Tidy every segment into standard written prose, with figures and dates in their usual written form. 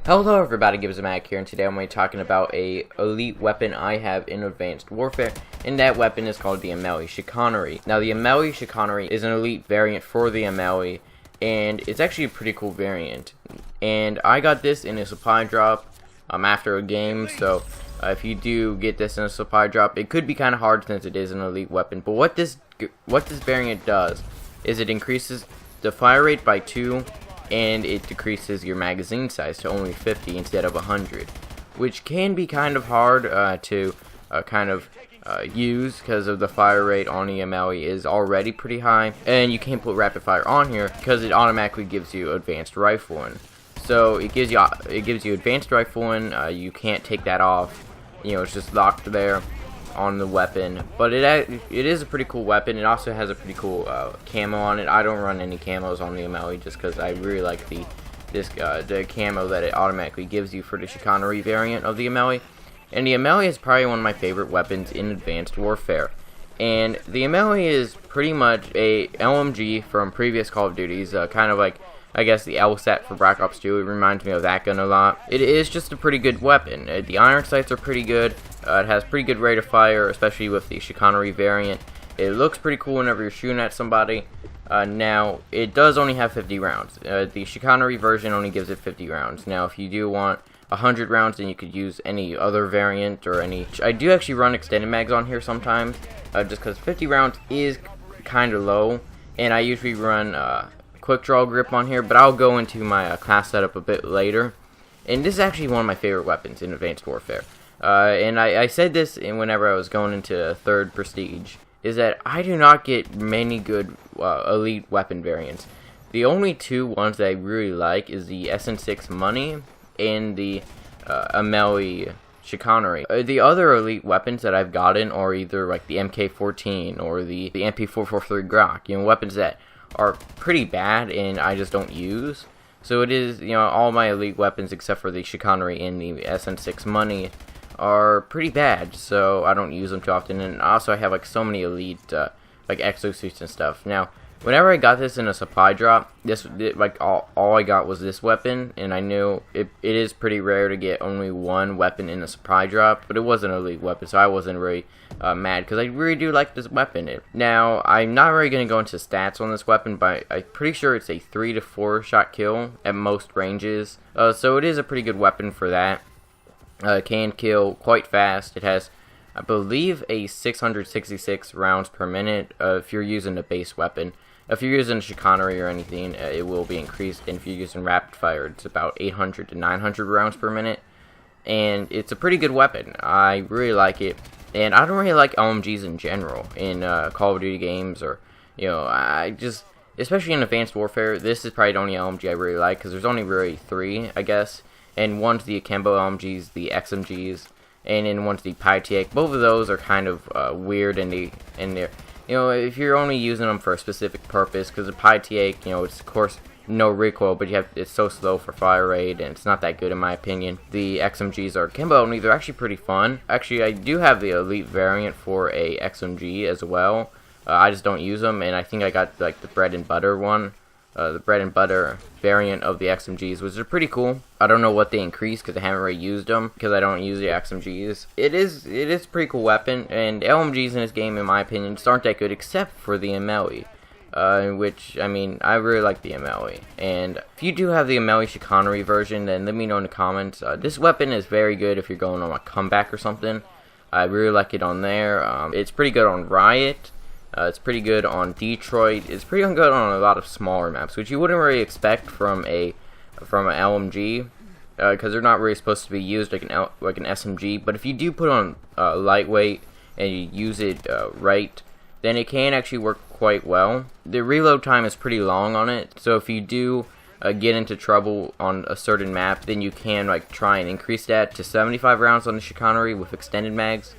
Hello everybody, Gibbs Mac here, and today I'm going to be talking about a elite weapon I have in Advanced Warfare, and that weapon is called the Ameli Chicanery. Now the Ameli Chicanery is an elite variant for the Ameli, and it's actually a pretty cool variant. And I got this in a supply drop after a game, so if you do get this in a supply drop, it could be kind of hard since it is an elite weapon. But what this variant does is it increases the fire rate by 2, and it decreases your magazine size to only 50 instead of 100, which can be kind of hard to use because of the fire rate on the Ameli is already pretty high, and you can't put rapid fire on here because it automatically gives you advanced rifling. So it gives you advanced rifling. You can't take that off. You know, it's just locked there on the weapon, but it is a pretty cool weapon. It also has a pretty cool camo on it. I don't run any camos on the Ameli just because I really like the camo that it automatically gives you for the Chicanery variant of the Ameli. And the Ameli is probably one of my favorite weapons in Advanced Warfare. And the Ameli is pretty much a LMG from previous Call of Duties, kind of like, I guess, the LSAT for Black Ops 2. It reminds me of that gun a lot. It is just a pretty good weapon. The iron sights are pretty good. It has pretty good rate of fire, especially with the Chicanery variant. It looks pretty cool whenever you're shooting at somebody. Now, it does only have 50 rounds. The Chicanery version only gives it 50 rounds. Now, if you do want 100 rounds, then you could use any other variant or any... I do actually run extended mags on here sometimes, just because 50 rounds is kind of low, and I usually run quick draw grip on here, but I'll go into my class setup a bit later. And this is actually one of my favorite weapons in Advanced Warfare. And I said this whenever I was going into 3rd Prestige, is that I do not get many good elite weapon variants. The only two ones that I really like is the SN6 Money and the Ameli Chicanery. The other elite weapons that I've gotten are either like the MK14 or the MP443 Glock, you know, weapons that are pretty bad and I just don't use. So it is, you know, all my elite weapons except for the Chicanery and the SN6 Money are pretty bad, so I don't use them too often. And also I have like so many elite like exosuits and stuff. Now whenever I got this in a supply drop, all I got was this weapon, and I knew it is pretty rare to get only one weapon in a supply drop, but it was an elite weapon, so I wasn't really mad, because I really do like this weapon. Now, I'm not really going to go into stats on this weapon, but I'm pretty sure it's a 3 to 4 shot kill at most ranges, so it is a pretty good weapon for that. It can kill quite fast. It has, I believe, a 666 rounds per minute if you're using a base weapon. If you're using Chicanery or anything, it will be increased, and if you're using rapid fire, it's about 800 to 900 rounds per minute, and it's a pretty good weapon. I really like it, and I don't really like LMGs in general in Call of Duty games, or, you know, especially in Advanced Warfare, this is probably the only LMG I really like, because there's only really 3, I guess, and one's the Akimbo LMGs, the XMGs, and then one's the PyTech. Both of those are kind of weird, and they're, you know, if you're only using them for a specific purpose, because the PyTech, you know, it's of course no recoil, but it's so slow for fire rate, and it's not that good in my opinion. The XMGs are Akimbo only. They're actually pretty fun. Actually, I do have the elite variant for a XMG as well. I just don't use them, and I think I got like the bread and butter one. The bread and butter variant of the XMGs, which are pretty cool. I don't know what they increased because I haven't really used them, because I don't use the XMGs. It is a pretty cool weapon, and LMGs in this game, in my opinion, just aren't that good except for the Ameli, which, I mean, I really like the Ameli. And if you do have the Ameli Chicanery version, then let me know in the comments. This weapon is very good if you're going on a comeback or something. I really like it on there. It's pretty good on Riot. It's pretty good on Detroit. It's pretty good on a lot of smaller maps, which you wouldn't really expect from an LMG, because they're not really supposed to be used like an SMG. But if you do put on lightweight and you use it right, then it can actually work quite well. The reload time is pretty long on it, so if you do get into trouble on a certain map, then you can like try and increase that to 75 rounds on the Chicanery with extended mags.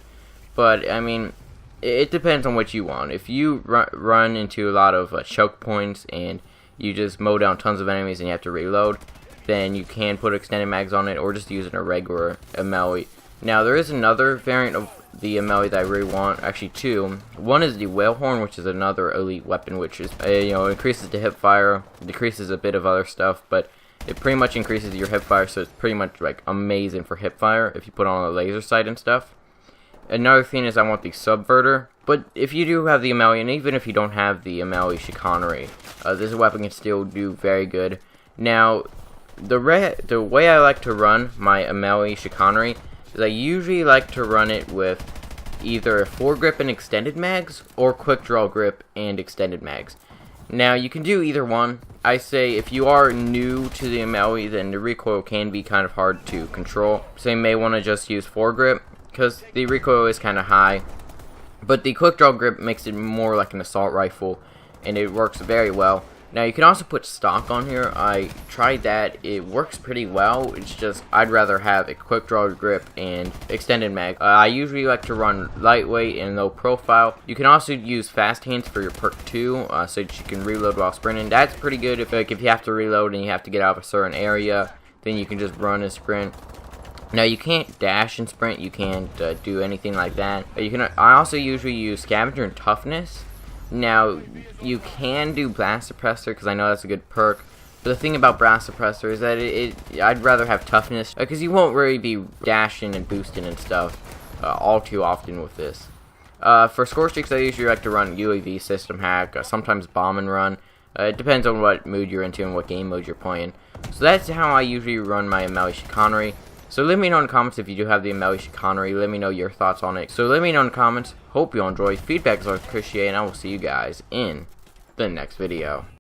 But I mean, it depends on what you want. If you run into a lot of choke points and you just mow down tons of enemies and you have to reload, then you can put extended mags on it, or just use a regular Ameli. Now, there is another variant of the Ameli that I really want, actually two. One is the whale horn, which is another elite weapon, which is, increases the hip fire, decreases a bit of other stuff, but It pretty much increases your hipfire, so it's pretty much like amazing for hipfire if you put on a laser sight and stuff. Another thing is I want the subverter, but if you do have the Ameli, and even if you don't have the Ameli Chicanery, this weapon can still do very good. Now, the way I like to run my Ameli Chicanery is I usually like to run it with either foregrip and extended mags, or quick draw grip and extended mags. Now, you can do either one. I say if you are new to the Ameli, then the recoil can be kind of hard to control, so you may want to just use foregrip, because the recoil is kind of high. But the quick draw grip makes it more like an assault rifle, and it works very well. Now, you can also put stock on here. I tried that. It works pretty well. It's just I'd rather have a quick draw grip and extended mag. I usually like to run lightweight and low profile. You can also use fast hands for your perk 2, so that you can reload while sprinting. That's pretty good if you have to reload and you have to get out of a certain area. Then you can just run and sprint. Now, you can't dash and sprint. You can't do anything like that. I also usually use scavenger and toughness. Now, you can do blast suppressor, because I know that's a good perk. But the thing about blast suppressor is that I'd rather have toughness, because you won't really be dashing and boosting and stuff all too often with this. For score streaks, I usually like to run UAV system hack, sometimes bomb and run. It depends on what mood you're into and what game mode you're playing. So that's how I usually run my Ameli Chicanery. So let me know in the comments if you do have the Ameli Chicanery. Let me know your thoughts on it. So let me know in the comments. Hope you all enjoy. Feedback is always appreciated, and I will see you guys in the next video.